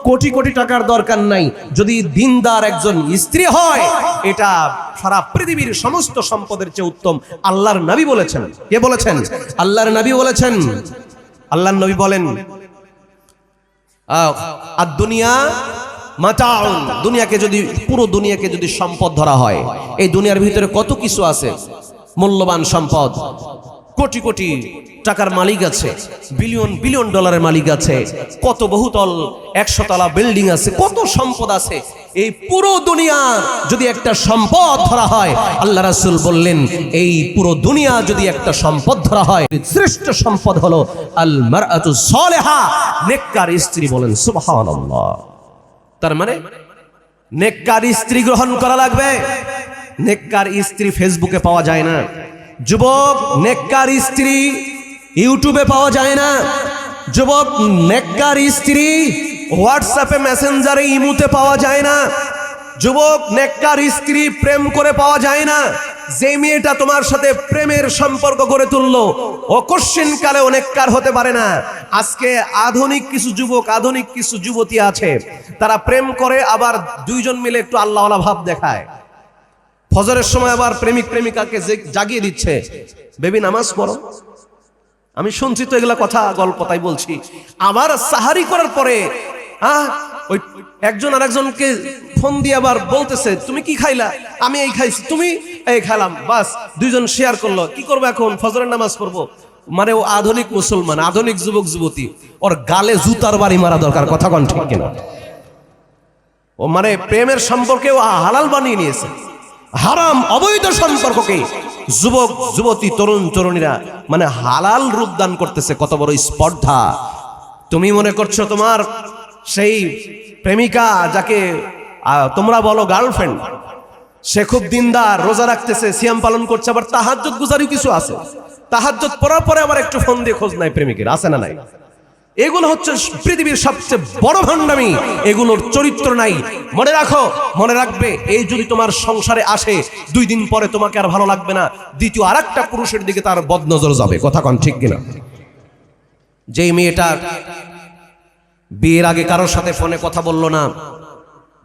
কোটি কোটি টাকার দরকার নাই, যদি দিনদার একজন স্ত্রী হয় এটা সারা পৃথিবীর সমস্ত সম্পদের চেয়ে উত্তম। আল্লাহর নবী বলেছেন। কে বলেছেন? আল্লাহর নবী বলেছেন। আল্লাহর নবী বলেন আর দুনিয়া মাতাউন, দুনিয়াকে যদি পুরো দুনিয়াকে যদি সম্পদ ধরা হয়, এই দুনিয়ার ভিতরে কত কিছু আছে, মূল্যবান সম্পদ, কোটি কোটি টাকার মালিক আছে, বিলিয়ন বিলিয়ন ডলারের মালিক আছে, কত বহুতল 100 তলা বিল্ডিং আছে, কত সম্পদ আছে। এই পুরো দুনিয়া যদি একটা সম্পদ ধরা হয়, আল্লাহ রাসূল বললেন এই পুরো দুনিয়া যদি একটা সম্পদ ধরা হয়, শ্রেষ্ঠ সম্পদ হলো আল মারআতু সালেহা, নেককার স্ত্রী। বলেন সুবহানাল্লাহ। তার মানে নেককার স্ত্রী গ্রহণ করা লাগবে। নেককার স্ত্রী ফেসবুকে পাওয়া যায় না, যুবক নেককার স্ত্রী ইউটিউবে পাওয়া যায় না, যুবক নেককার স্ত্রী হোয়াটসঅ্যাপে মেসেঞ্জারে ইমুতে পাওয়া যায় না, যুবক নেককার স্ত্রী প্রেম করে পাওয়া যায় না। যে মেয়েটা তোমার সাথে প্রেমের সম্পর্ক গড়ে তুললো অকস্মিন কালে নেককার হতে পারে না। আজকে আধুনিক কিছু যুবক, আধুনিক কিছু যুবতী আছে, তারা প্রেম করে আবার দুইজন মিলে একটু আল্লাহওয়ালা ভাব দেখায়, ফজরের সময় আবার প্রেমিক প্রেমিকাকে জাগিয়ে দিচ্ছে, বেবি নামাজ পড়ো। আমি শুনছি তো এগুলা কথা, গল্প তাই বলছি। আবার সাহারি করার পরে ওই একজন আরেকজনকে ফোন দিয়ে আবার বলতেছে তুমি কি খাইলা, আমি এই খাইছি, তুমি এই খাইলাম, বাস দুইজন শেয়ার করলো। কি করবো এখন? ফজরের নামাজ পড়বো। মানে ও আধুনিক মুসলমান, আধুনিক যুবক যুবতী, ওর গালে জুতার বাড়ি মারা দরকার। কথা কোন ঠিক কিনা? ও মানে প্রেমের সম্পর্কে ও হালাল বানিয়ে নিয়েছে, হারাম অবৈধ সম্পর্ককে যুবক যুবতী তরুণ তরুণীরা মানে হালাল রূপ দান করতেছে। কত বড় স্পর্ধা! তুমি মনে করছো তোমার সেই প্রেমিকা, যাকে তোমরা বলো গার্লফ্রেন্ড, সে খুব দিনদার, রোজা রাখতেছে, সিয়াম পালন করছে, আবার তাহাজ্জুদ গুজারিও কিছু আছে, তাহাজ্জুদ পড়ার পরে আবার একটু ফোন দিয়ে খোঁজ নাই প্রেমিকের, আছে না নাই? এগুলো হচ্ছে পৃথিবীর সবচেয়ে বড় ভণ্ডামি, এগুলোর চরিত্র নাই। মনে রাখো, মনে রাখবে, এই যদি তোমার সংসারে আসে 2 দিন পরে তোমাকে আর ভালো লাগবে না, দ্বিতীয় আরেকটা পুরুষের দিকে তার বদনজর যাবে। কথা কোন ঠিক কিনা? যেই মেয়েটা বিয়ের আগে কারোর সাথে ফোনে কথা বললো না,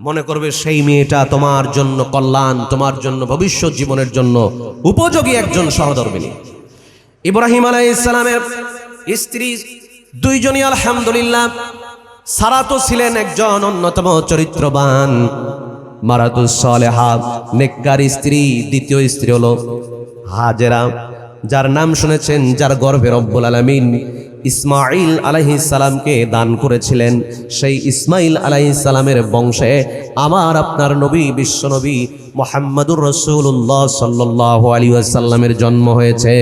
মনে করবে সেই মেয়েটা তোমার জন্য কল্যাণ, তোমার জন্য ভবিষ্যৎ জীবনের জন্য উপযোগী একজন সহধর্মিণী। ইব্রাহিম আলাইহিস সালামের স্ত্রী দুইজনই আলহামদুলিল্লাহ। সারা তো ছিলেন একজন অন্যতম চরিত্রবান মারাতুস সালেহা, নেককার স্ত্রী। দ্বিতীয় স্ত্রী হলো হাজেরা, যার নাম শুনেছেন, যার গর্ভে রব্বুল আলামিন ইসমাঈল আলাইহিস সালামকে দান করেছিলেন। সেই ইসমাঈল আলাইহিস সালামের বংশে আমার আপনার নবী, বিশ্বনবী মুহাম্মদুর রাসূলুল্লাহ সাল্লাল্লাহু আলাইহি ওয়াসাল্লামের জন্ম হয়েছে।